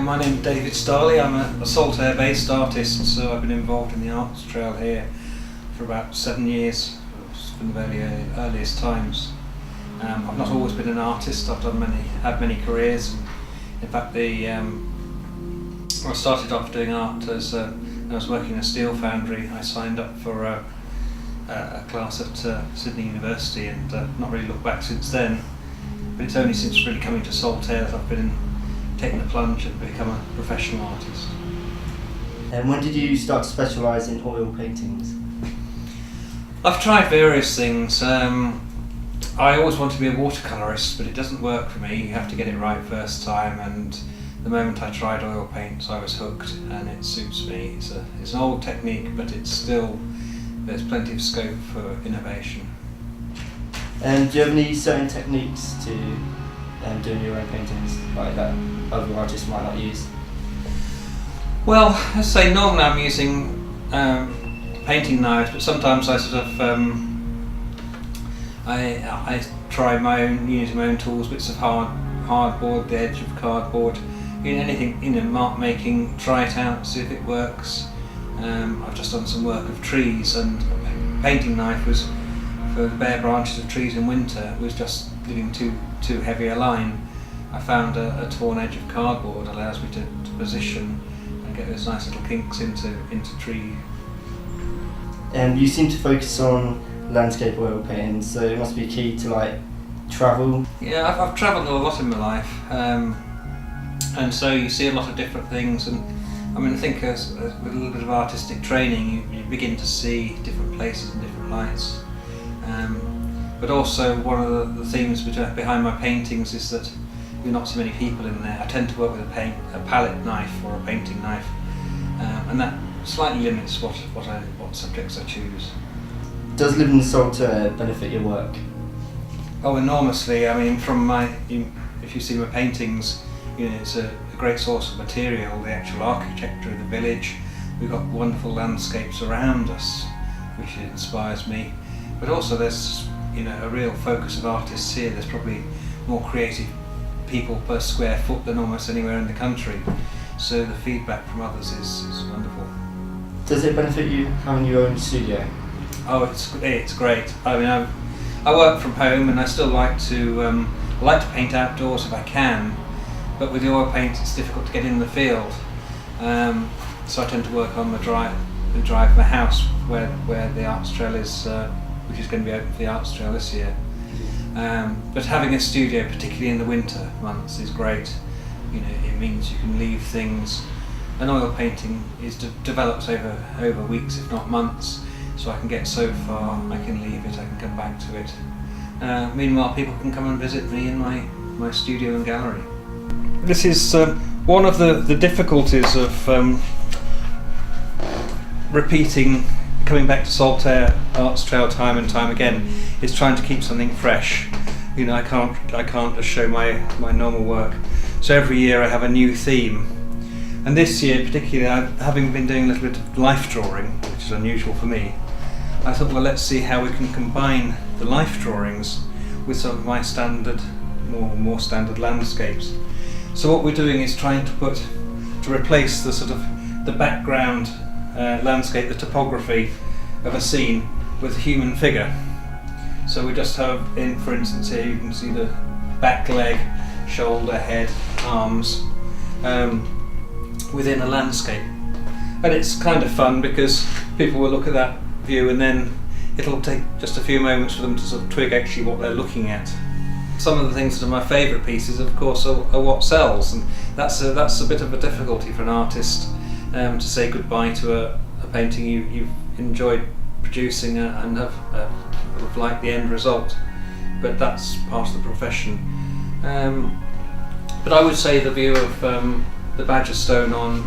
My name's David Starley. I'm a Saltaire based artist, so I've been involved in the arts trail here for about 7 years, from the very earliest times. I've not always been an artist. I've had many careers. In fact, when I started off doing art as I was working in a steel foundry. I signed up for a class at Sydney University and not really looked back since then. But it's only since really coming to Saltaire that I've been taking the plunge and become a professional artist. And when did you start to specialise in oil paintings? I've tried various things. I always want to be a watercolourist, but it doesn't work for me. You have to get it right first time, and the moment I tried oil paints I was hooked, and it suits me. It's an old technique, but there's plenty of scope for innovation. And do you have any certain techniques to doing your own paintings, like that other artists might not use? Well, let's say normally I'm using painting knives, but sometimes I sort of I try using my own tools, bits of hardboard, the edge of cardboard, anything, mark making, try it out, see if it works. I've just done some work of trees, and painting knife was for the bare branches of trees in winter. Was just giving too heavy a line. I found a torn edge of cardboard allows me to position and get those nice little kinks into tree. And you seem to focus on landscape oil painting, so it must be key to travel. Yeah, I've travelled a lot in my life, and so you see a lot of different things. And I think with a little bit of artistic training, you begin to see different places and different lights. But also one of the themes behind my paintings is that there are not so many people in there. I tend to work with a palette knife or a painting knife, and that slightly limits what subjects I choose. Does living in Saltaire benefit your work? Oh, enormously. If you see my paintings, it's a great source of material. The actual architecture of the village. We've got wonderful landscapes around us, which inspires me. But also there's a real focus of artists here. There's probably more creative people per square foot than almost anywhere in the country. So the feedback from others is wonderful. Does it benefit you having your own studio? Oh, it's great. I work from home, and I still like to paint outdoors if I can. But with the oil paint, it's difficult to get in the field. So I tend to work on the drive of my house, where the arts trail is, which is going to be open for the arts trail this year. But having a studio, particularly in the winter months, is great. It means you can leave things. An oil painting develops over weeks, if not months. So I can get so far, I can leave it, I can come back to it. Meanwhile, people can come and visit me in my studio and gallery. This is one of the difficulties of coming back to Saltaire Arts Trail time and time again, is trying to keep something fresh. I can't just show my normal work. So every year I have a new theme. And this year particularly, having been doing a little bit of life drawing, which is unusual for me, I thought, well, let's see how we can combine the life drawings with some of my more standard landscapes. So what we're doing is trying to replace the background landscape, the topography of a scene, with a human figure. So we just have, for instance, here you can see the back leg, shoulder, head, arms, within a landscape. And it's kind of fun because people will look at that view, and then it'll take just a few moments for them to sort of twig actually what they're looking at. Some of the things that are my favourite pieces, of course, are what sells, and that's a bit of a difficulty for an artist, to say goodbye to a painting you've enjoyed producing and have liked the end result. But that's part of the profession. But I would say the view of the Badger Stone on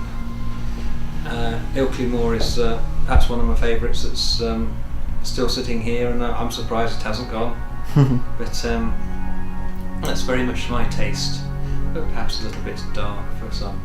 Ilkley Moor is perhaps one of my favourites. That's still sitting here, and I'm surprised it hasn't gone. But that's very much my taste, but perhaps a little bit dark for some.